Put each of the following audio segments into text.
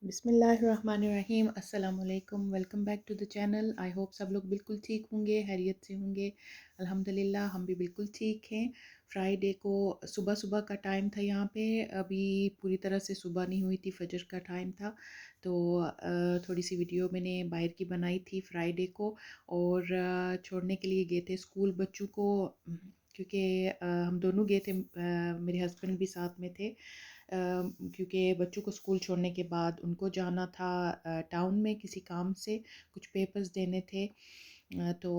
बिस्मिल्लाहिर्रहमानिर्रहीम अस्सलाम वालेकुम। Welcome back to the channel. I hope सब लोग बिल्कुल ठीक होंगे, खैरियत से होंगे। अल्हम्दुलिल्लाह हम भी बिल्कुल ठीक हैं। फ्राइडे को सुबह सुबह का टाइम था यहाँ पे, अभी पूरी तरह से सुबह नहीं हुई थी, फजर का टाइम था। तो थोड़ी सी वीडियो मैंने बाहर की बनाई थी फ्राइडे को, और छोड़ने के लिए गए थे स्कूल बच्चों को, क्योंकि हम दोनों गए थे, मेरे हस्बैंड भी साथ में थे। क्योंकि बच्चों को स्कूल छोड़ने के बाद उनको जाना था टाउन में किसी काम से, कुछ पेपर्स देने थे। तो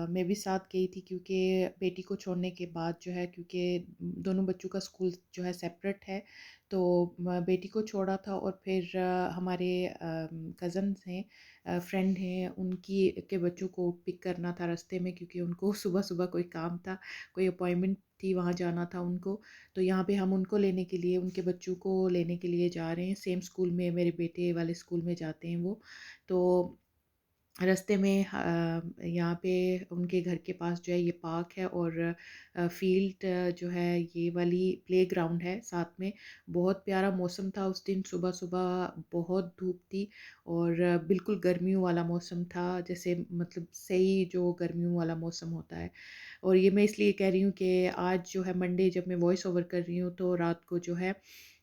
मैं भी साथ गई थी, क्योंकि बेटी को छोड़ने के बाद जो है, क्योंकि दोनों बच्चों का स्कूल जो है सेपरेट है, तो बेटी को छोड़ा था, और फिर हमारे कज़न्स हैं, फ्रेंड हैं, उनकी के बच्चों को पिक करना था रास्ते में, क्योंकि उनको सुबह सुबह कोई काम था, कोई अपॉइंटमेंट थी, वहाँ जाना था उनको। तो यहाँ पे हम उनको लेने के लिए, उनके बच्चों को लेने के लिए जा रहे हैं। सेम स्कूल में, मेरे बेटे वाले स्कूल में जाते हैं वो। तो रास्ते में यहाँ पे उनके घर के पास जो है ये पार्क है, और फील्ड जो है, ये वाली प्ले ग्राउंड है साथ में। बहुत प्यारा मौसम था उस दिन, सुबह सुबह बहुत धूप थी, और बिल्कुल गर्मियों वाला मौसम था, जैसे मतलब सही जो गर्मियों वाला मौसम होता है। और ये मैं इसलिए कह रही हूँ कि आज जो है मंडे, जब मैं वॉइस ओवर कर रही हूँ, तो रात को जो है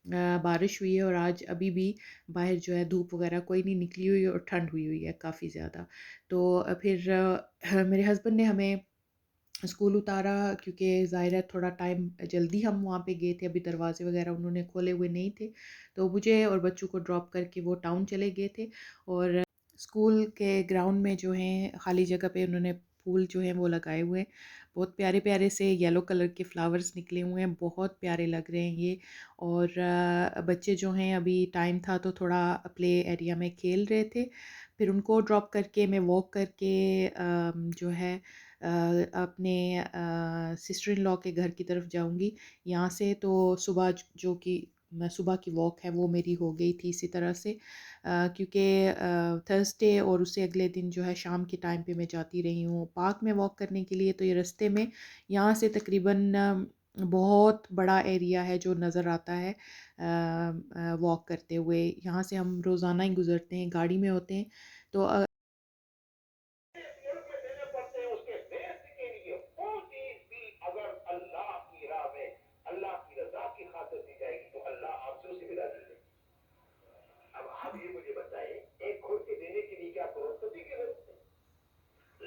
बारिश हुई है, और आज अभी भी बाहर जो है धूप वगैरह कोई नहीं निकली हुई, और ठंड हुई हुई है काफ़ी ज़्यादा। तो फिर मेरे हस्बैंड ने हमें स्कूल उतारा, क्योंकि ज़ाहिर है थोड़ा टाइम जल्दी हम वहाँ पे गए थे, अभी दरवाजे वगैरह उन्होंने खोले हुए नहीं थे। तो मुझे और बच्चों को ड्रॉप करके वो टाउन चले गए थे, और स्कूल के ग्राउंड में जो हैं खाली जगह पे उन्होंने फूल जो हैं वो लगाए हुए हैं। बहुत प्यारे प्यारे से येलो कलर के फ्लावर्स निकले हुए हैं, बहुत प्यारे लग रहे हैं ये। और बच्चे जो हैं, अभी टाइम था तो थोड़ा प्ले एरिया में खेल रहे थे। फिर उनको ड्रॉप करके मैं वॉक करके जो है अपने सिस्टर इन लॉ के घर की तरफ जाऊंगी यहाँ से। तो सुबह जो कि सुबह की वॉक है वो मेरी हो गई थी इसी तरह से, क्योंकि थर्सडे और उससे अगले दिन जो है शाम के टाइम पे मैं जाती रही हूँ पार्क में वॉक करने के लिए। तो ये रास्ते में यहाँ से तकरीबन बहुत बड़ा एरिया है जो नज़र आता है वॉक करते हुए। यहाँ से हम रोज़ाना ही गुज़रते हैं, गाड़ी में होते हैं। तो मुल्क में देने पड़ते हैं उसके बेस के लिए। वो चीज भी अगर अल्लाह की राह में अल्लाह की रजा की खातिर दी जाएगी तो अल्लाह आपसे उसे भी राजी है। अब आप ये मुझे बताएं, एक कुर्सी देने के लिए क्या करोड़पति की जरूरत है?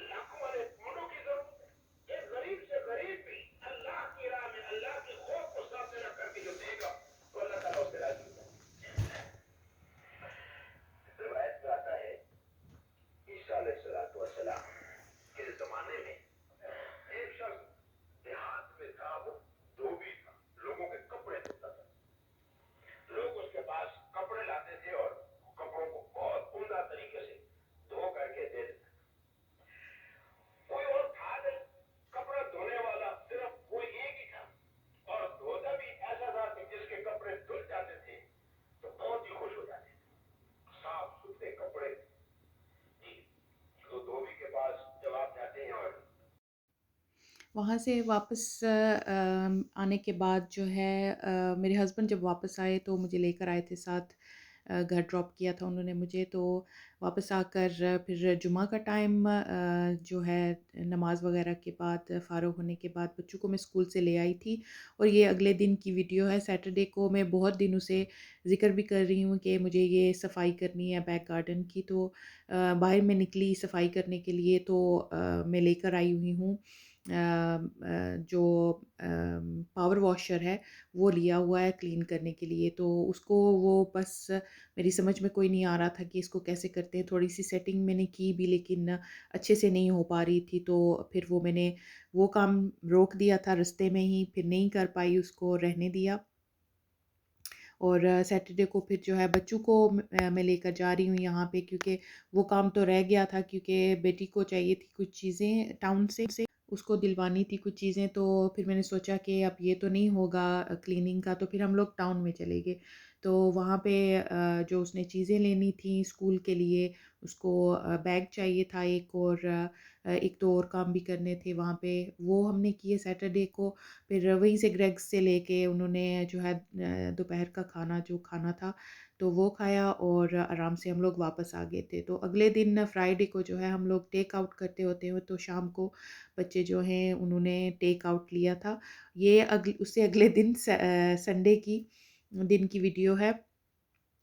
लाखों वाले करोड़ों की जरूरत है? एक गरीब से गरीब भी अल्लाह की राह में अल्लाह के खौफ को सामने रख करके जो देगा तो अल्लाह ताला उससे राजी होगा। रिवायत में आता है ईसा अलैहिस्सलाम के जमाने में एक शख्स देहात में था, वो धोबी था, लोगों के कपड़े धोता था। लोग उसके पास कपड़े लाते थे और कपड़ों को बहुत उम्दा तरीके से धो करके दे देते। कोई और था नहीं, कपड़ा धोने वाला सिर्फ कोई एक ही था, और धोता भी ऐसा था कि जिसके कपड़े धुल जाते थे तो बहुत ही खुश हो जाते थे। साफ सुथरे कपड़े जी। तो धोबी के पास जब आप जाते हैं और वहाँ से वापस आने के बाद जो है, मेरे हस्बैंड जब वापस आए तो मुझे लेकर आए थे साथ, घर ड्रॉप किया था उन्होंने मुझे। तो वापस आकर फिर जुमा का टाइम जो है, नमाज वगैरह के बाद फ़ारुग होने के बाद बच्चों को मैं स्कूल से ले आई थी। और ये अगले दिन की वीडियो है, सैटरडे को मैं बहुत दिनों से ज़िक्र भी कर रही हूँ कि मुझे ये सफाई करनी है बैक गार्डन की। तो बाहर मैं निकली सफाई करने के लिए, तो मैं लेकर आई हुई हूँ जो पावर वॉशर है वो लिया हुआ है क्लीन करने के लिए। तो उसको वो बस मेरी समझ में कोई नहीं आ रहा था कि इसको कैसे करते हैं। थोड़ी सी सेटिंग मैंने की भी, लेकिन अच्छे से नहीं हो पा रही थी। तो फिर वो मैंने वो काम रोक दिया था रास्ते में ही, फिर नहीं कर पाई, उसको रहने दिया। और सैटरडे को फिर जो है बच्चों को मैं लेकर जा रही हूँ यहाँ पे, क्योंकि वो काम तो रह गया था, क्योंकि बेटी को चाहिए थी कुछ चीज़ें टाउन से, उसको दिलवानी थी कुछ चीज़ें। तो फिर मैंने सोचा कि अब ये तो नहीं होगा क्लीनिंग का, तो फिर हम लोग टाउन में चले गए। तो वहाँ पे जो उसने चीज़ें लेनी थी स्कूल के लिए, उसको बैग चाहिए था एक, और एक दो और काम भी करने थे वहाँ पे, वो हमने किए सैटरडे को। फिर वहीं से ग्रेग्स से लेके उन्होंने जो है दोपहर का खाना जो खाना था, तो वो खाया और आराम से हम लोग वापस आ गए थे। तो अगले दिन फ्राइडे को जो है हम लोग टेक आउट करते होते हैं, तो शाम को बच्चे जो हैं उन्होंने टेक आउट लिया था। ये उससे अगले दिन संडे की दिन की वीडियो है।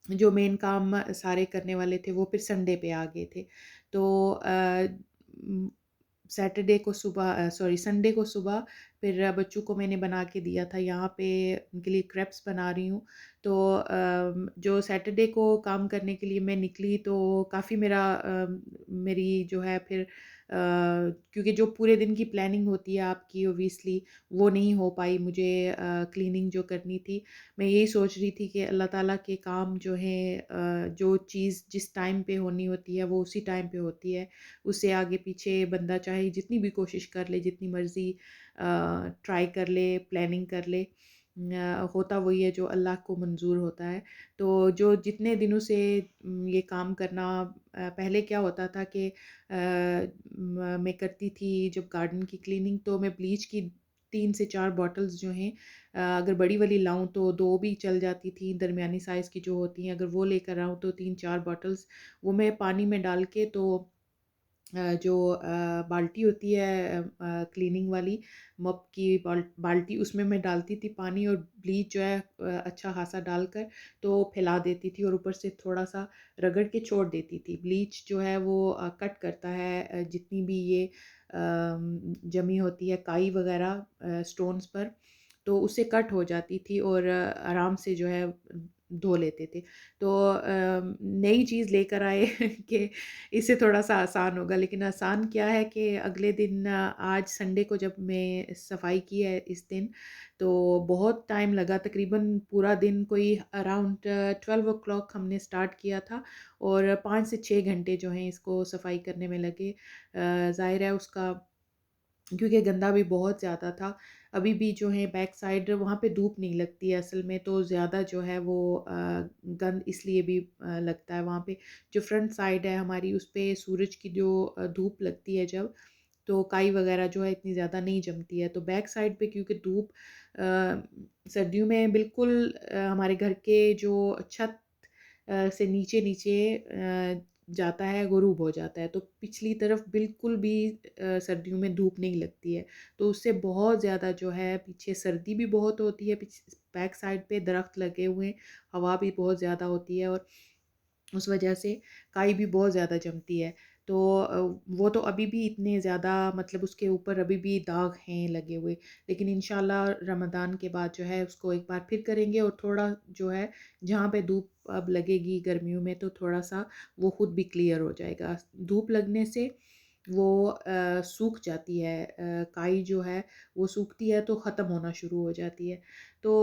जो मेन काम सारे करने वाले थे वो फिर संडे पे आ गए थे। तो सैटरडे को सुबह सॉरी संडे को सुबह फिर बच्चों को मैंने बना के दिया था। यहाँ पे उनके लिए क्रेप्स बना रही हूँ। तो जो सैटरडे को काम करने के लिए मैं निकली तो काफ़ी मेरी जो है फिर क्योंकि जो पूरे दिन की प्लानिंग होती है आपकी ऑब्वियसली वो नहीं हो पाई मुझे। क्लीनिंग जो करनी थी, मैं यही सोच रही थी कि अल्लाह ताला के काम जो है जो चीज़ जिस टाइम पे होनी होती है वो उसी टाइम पे होती है। उससे आगे पीछे बंदा चाहे जितनी भी कोशिश कर ले, जितनी मर्ज़ी ट्राई कर ले, प्लानिंग कर ले, होता वही है जो अल्लाह को मंज़ूर होता है। तो जो जितने दिनों से ये काम करना पहले क्या होता था कि मैं करती थी जब गार्डन की क्लीनिंग, तो मैं ब्लीच की 3 से 4 बॉटल्स जो हैं, अगर बड़ी वाली लाऊँ तो 2 भी चल जाती थी, दरमियानी साइज़ की जो होती हैं, अगर वो लेकर आऊँ तो 3-4 बॉटल्स वो मैं पानी में डाल के तो जो बाल्टी होती है क्लीनिंग वाली मॉप की बाल्टी, उसमें मैं डालती थी पानी और ब्लीच जो है अच्छा खासा डालकर तो फैला देती थी और ऊपर से थोड़ा-सा रगड़ के छोड़ देती थी। ब्लीच जो है वो कट करता है जितनी भी ये जमी होती है काई वगैरह स्टोन्स पर, तो उससे कट हो जाती थी और आराम से जो है धो लेते थे। तो नई चीज़ लेकर आए कि इससे थोड़ा-सा आसान होगा, लेकिन आसान क्या है कि अगले दिन आज संडे को जब मैं सफाई की है इस दिन, तो बहुत टाइम लगा, तकरीबन पूरा दिन कोई अराउंड 12 ओ क्लॉक हमने स्टार्ट किया था और 5 से 6 घंटे जो हैं इसको सफाई करने में लगे। ज़ाहिर है उसका क्योंकि गंदा भी बहुत ज़्यादा था। अभी भी जो है बैक साइड वहाँ पे धूप नहीं लगती है असल में, तो ज़्यादा जो है वो गंद इसलिए भी लगता है वहाँ पे। जो फ्रंट साइड है हमारी उस पे सूरज की जो धूप लगती है जब, तो काई वगैरह जो है इतनी ज़्यादा नहीं जमती है। तो बैक साइड पे क्योंकि धूप सर्दियों में बिल्कुल हमारे घर के जो छत से नीचे-नीचे जाता है, गुरूब हो जाता है, तो पिछली तरफ बिल्कुल भी सर्दियों में धूप नहीं लगती है। तो उससे बहुत ज़्यादा जो है पीछे सर्दी भी बहुत होती है, बैक साइड पे दरख्त लगे हुए हैं, हवा भी बहुत ज़्यादा होती है और उस वजह से काई भी बहुत ज़्यादा जमती है। तो वो तो अभी भी इतने ज़्यादा मतलब उसके ऊपर अभी भी दाग हैं लगे हुए। लेकिन इंशाल्लाह रमज़ान के बाद जो है उसको एक बार फिर करेंगे और थोड़ा जो है जहाँ पे धूप अब लगेगी गर्मियों में तो थोड़ा-सा वो खुद भी क्लियर हो जाएगा। धूप लगने से वो सूख जाती है, काई जो है वो सूखती है तो ख़त्म होना शुरू हो जाती है। तो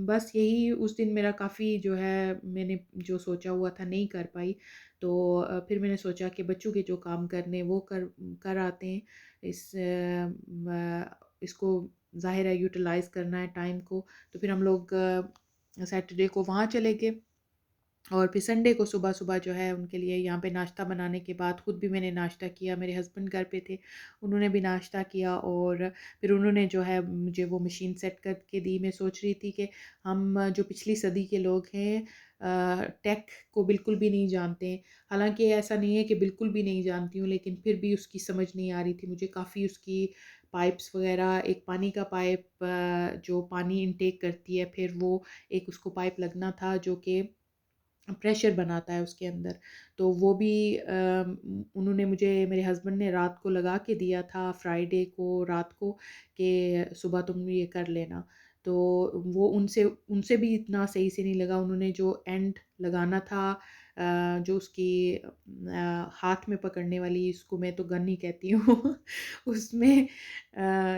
बस यही उस दिन मेरा काफ़ी जो है मैंने जो सोचा हुआ था नहीं कर पाई। तो फिर मैंने सोचा कि बच्चों के जो काम करने वो कर आते हैं। इसको ज़ाहिर है यूटिलाइज़ करना है टाइम को। तो फिर हम लोग सैटरडे को वहाँ चले गए और फिर संडे को सुबह-सुबह जो है उनके लिए यहाँ पे नाश्ता बनाने के बाद खुद भी मैंने नाश्ता किया, मेरे हस्बैंड घर पे थे, उन्होंने भी नाश्ता किया और फिर उन्होंने जो है मुझे वो मशीन सेट करके दी। मैं सोच रही थी कि हम जो पिछली सदी के लोग हैं टेक को बिल्कुल भी नहीं जानते हैं। हालाँकि ऐसा नहीं है कि बिल्कुल भी नहीं जानती हूँ, लेकिन फिर भी उसकी समझ नहीं आ रही थी मुझे काफ़ी उसकी पाइप्स वग़ैरह, एक पानी का पाइप जो पानी इनटेक करती है, फिर वो एक उसको पाइप लगना था जो कि प्रेशर बनाता है उसके अंदर। तो वो भी उन्होंने मुझे मेरे हस्बैंड ने रात को लगा के दिया था फ्राइडे को रात को कि सुबह तुम ये कर लेना। तो वो उनसे उनसे भी इतना सही से नहीं लगा। उन्होंने जो एंड लगाना था जो उसकी हाथ में पकड़ने वाली इसको मैं तो गन ही कहती हूँ उसमें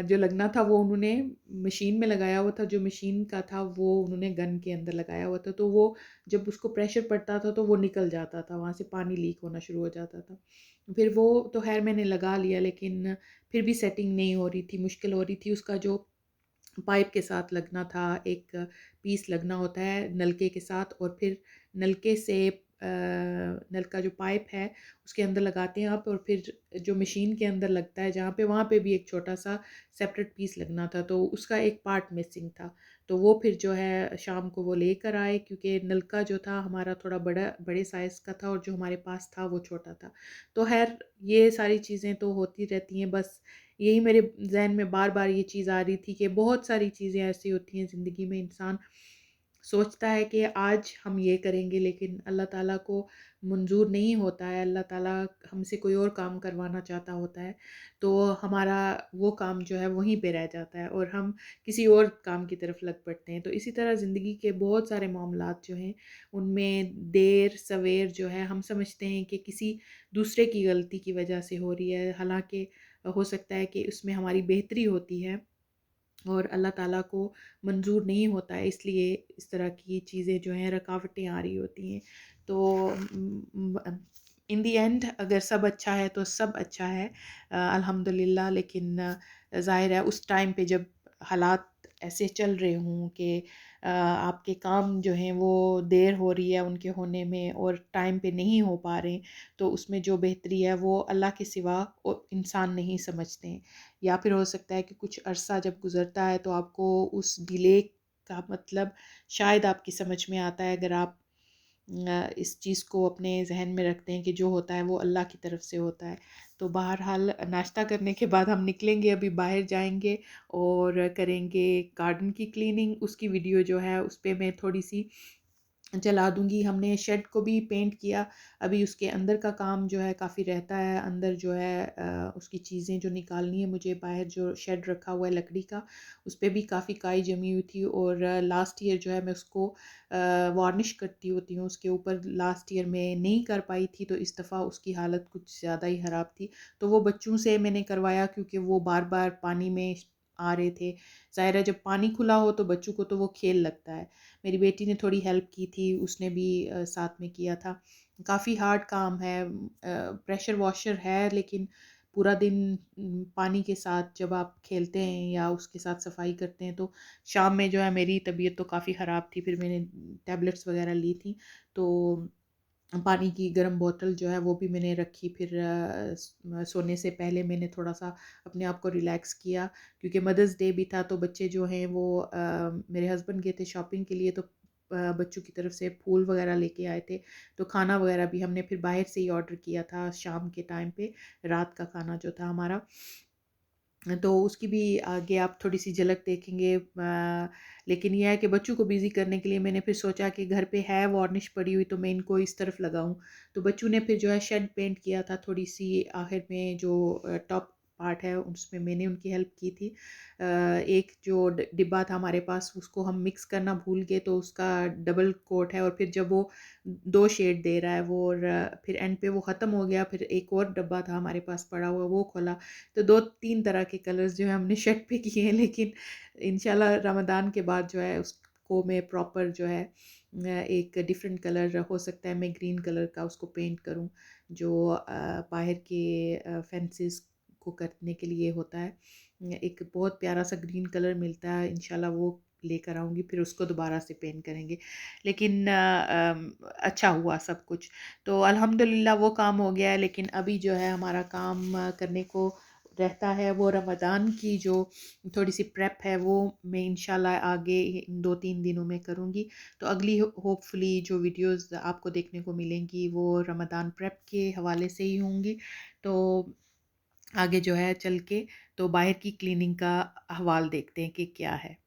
जो लगना था वो उन्होंने मशीन में लगाया हुआ था। जो मशीन का था वो उन्होंने गन के अंदर लगाया हुआ था। तो वो जब उसको प्रेशर पड़ता था तो वो निकल जाता था, वहाँ से पानी लीक होना शुरू हो जाता था। फिर वो तो ख़ैर मैंने लगा लिया लेकिन फिर भी सेटिंग नहीं हो रही थी, मुश्किल हो रही थी। उसका जो पाइप के साथ लगना था, एक पीस लगना होता है नलके के साथ और फिर नलके से नल का जो पाइप है उसके अंदर लगाते हैं आप और फिर जो मशीन के अंदर लगता है जहाँ पे वहाँ पे भी एक छोटा-सा सेपरेट पीस लगना था, तो उसका एक पार्ट मिसिंग था। तो वो फिर जो है शाम को वो लेकर आए, क्योंकि नलका जो था हमारा थोड़ा बड़े साइज़ का था और जो हमारे पास था वो छोटा था। तो खैर ये सारी चीज़ें तो होती रहती हैं, बस यही मेरे ज़हन में बार-बार ये चीज़ आ रही थी कि बहुत सारी चीज़ें ऐसी होती हैं ज़िंदगी में, इंसान सोचता है कि आज हम ये करेंगे, लेकिन अल्लाह ताला को मंज़ूर नहीं होता है, अल्लाह ताला हमसे कोई और काम करवाना चाहता होता है, तो हमारा वो काम जो है वहीं पे रह जाता है और हम किसी और काम की तरफ लग पड़ते हैं। तो इसी तरह ज़िंदगी के बहुत सारे मामलात जो हैं, उनमें देर-सवेर जो है हम समझते हैं कि किसी दूसरे की गलती की वजह से हो रही है, हालाँकि हो सकता है कि उसमें हमारी बेहतरी होती है और अल्लाह ताला को मंज़ूर नहीं होता है, इसलिए इस तरह की चीज़ें जो हैं रुकावटें आ रही होती हैं। तो इन द एंड अगर सब अच्छा है तो सब अच्छा है, अल्हम्दुलिल्लाह। लेकिन ज़ाहिर है उस टाइम पे जब हालात ऐसे चल रहे हों कि आपके काम जो हैं वो देर हो रही है उनके होने में और टाइम पे नहीं हो पा रहे, तो उसमें जो बेहतरी है वो अल्लाह के सिवा इंसान नहीं समझते हैं। या फिर हो सकता है कि कुछ अरसा जब गुज़रता है तो आपको उस डिले का मतलब शायद आपकी समझ में आता है, अगर आप इस चीज़ को अपने ज़हन में रखते हैं कि जो होता है वो अल्लाह की तरफ से होता है। तो बहरहाल नाश्ता करने के बाद हम निकलेंगे, अभी बाहर जाएँगे और करेंगे गार्डन की क्लीनिंग। उसकी वीडियो जो है उस पे मैं थोड़ी-सी जला दूँगी। हमने शेड को भी पेंट किया, अभी उसके अंदर का काम जो है काफ़ी रहता है। अंदर जो है उसकी चीज़ें जो निकालनी है मुझे, बाहर जो शेड रखा हुआ है लकड़ी का, उस पे भी काफ़ी काई जमी हुई थी और लास्ट ईयर जो है मैं उसको वार्निश करती होती हूँ उसके ऊपर, लास्ट ईयर में नहीं कर पाई थी, तो इस दफ़ा उसकी हालत कुछ ज़्यादा ही ख़राब थी। तो वो बच्चों से मैंने करवाया, क्योंकि वो बार-बार पानी में आ रहे थे। ज़ाहिर है जब पानी खुला हो तो बच्चों को तो वो खेल लगता है। मेरी बेटी ने थोड़ी हेल्प की थी, उसने भी साथ में किया था। काफ़ी हार्ड काम है, प्रेशर वॉशर है, लेकिन पूरा दिन पानी के साथ जब आप खेलते हैं या उसके साथ सफाई करते हैं, तो शाम में जो है मेरी तबीयत तो काफ़ी ख़राब थी, फिर मैंने टैबलेट्स वगैरह ली थी। तो पानी की गर्म बोतल जो है वो भी मैंने रखी, फिर सोने से पहले मैंने थोड़ा-सा अपने आप को रिलैक्स किया, क्योंकि मदर्स डे भी था, तो बच्चे जो हैं वो मेरे हस्बैंड गए थे शॉपिंग के लिए, तो बच्चों की तरफ से फूल वगैरह लेके आए थे, तो खाना वगैरह भी हमने फिर बाहर से ही ऑर्डर किया था शाम के टाइम पे, रात का खाना जो था हमारा। तो उसकी भी आगे आप थोड़ी-सी झलक देखेंगे। लेकिन ये है कि बच्चों को बिज़ी करने के लिए मैंने फिर सोचा कि घर पे है वार्निश पड़ी हुई, तो मैं इनको इस तरफ लगाऊँ। तो बच्चों ने फिर जो है शेड पेंट किया था थोड़ी-सी आखिर में, जो टॉप पार्ट है उसमें मैंने उनकी हेल्प की थी। एक जो डिब्बा था हमारे पास उसको हम मिक्स करना भूल गए, तो उसका डबल कोट है और फिर जब वो 2 शेड दे रहा है वो, और फिर एंड पे वो ख़त्म हो गया, फिर एक और डब्बा था हमारे पास पड़ा हुआ, वो खोला, तो 2-3 तरह के कलर्स जो है हमने शर्ट पे किए हैं। लेकिन इंशाल्लाह रमज़ान के बाद जो है उसको मैं प्रॉपर जो है एक डिफरेंट कलर, हो सकता है मैं ग्रीन कलर का उसको पेंट करूं, जो बाहर के फेंसेस को करने के लिए होता है। एक बहुत प्यारा सा ग्रीन कलर मिलता है, इंशाल्लाह वो लेकर आऊँगी, फिर उसको दोबारा से पेंट करेंगे। लेकिन अच्छा हुआ सब कुछ, तो अल्हम्दुलिल्लाह वो काम हो गया है। लेकिन अभी जो है हमारा काम करने को रहता है, वो रमज़ान की जो थोड़ी-सी प्रेप है वो मैं इंशाल्लाह आगे इन 2-3 दिनों में करूँगी। तो अगली होपफुली जो वीडियोज़ आपको देखने को मिलेंगी वो रमज़ान प्रेप के हवाले से ही होंगी। तो आगे जो है चल के तो बाहर की क्लीनिंग का अहवाल देखते हैं कि क्या है।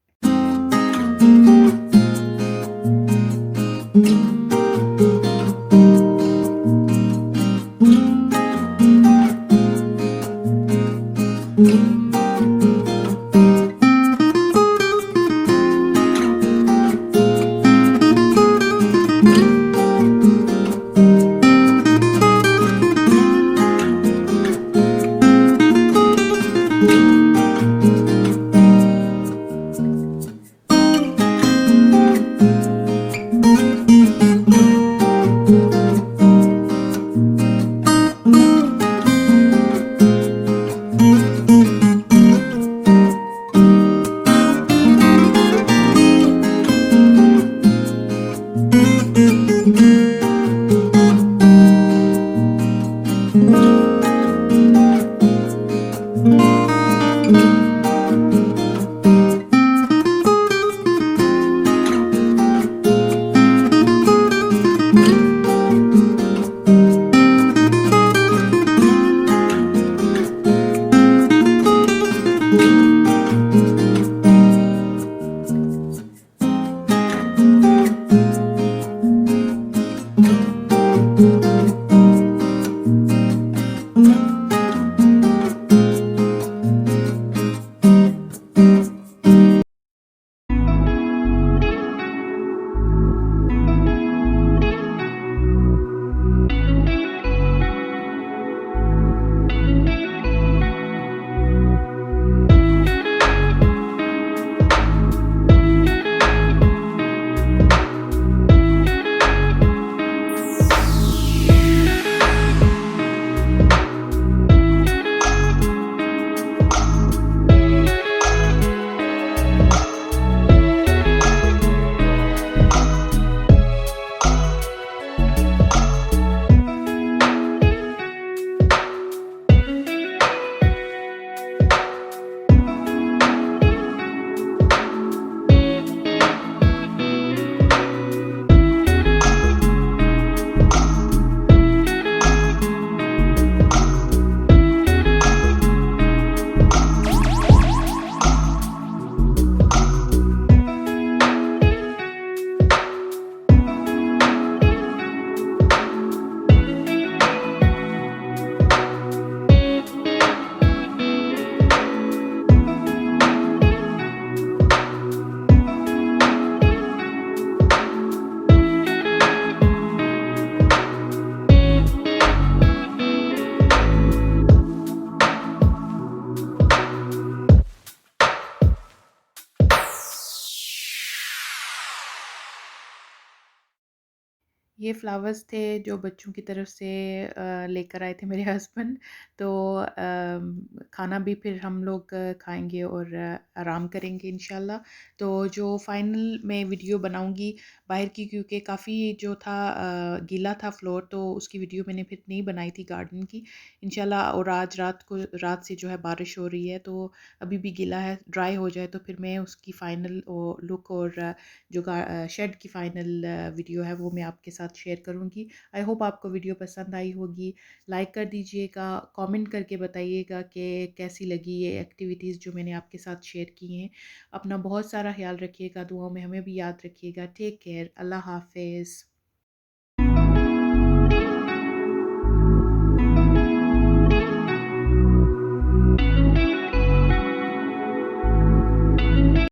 ये फ्लावर्स थे जो बच्चों की तरफ से लेकर आए थे मेरे हस्बैंड। तो खाना भी फिर हम लोग खाएँगे और आराम करेंगे इंशाल्लाह। तो जो फाइनल मैं वीडियो बनाऊँगी बाहर की, क्योंकि काफ़ी जो था गीला था फ्लोर, तो उसकी वीडियो मैंने फिर नहीं बनाई थी गार्डन की इंशाल्लाह। और आज रात से जो है बारिश हो रही है, तो अभी भी गीला है, ड्राई हो जाए तो फिर मैं उसकी फ़ाइनल लुक और जो शेड की फ़ाइनल वीडियो है वो मैं आपके साथ शेयर करूँगी। आई होप आपको वीडियो पसंद आई होगी। लाइक कर दीजिएगा, कमेंट करके बताइएगा कि कैसी लगी ये एक्टिविटीज़ जो मैंने आपके साथ शेयर की हैं। अपना बहुत सारा ख्याल रखिएगा, दुआओं में हमें भी याद रखिएगा। टेक केयर, अल्लाह हाफ़िज़।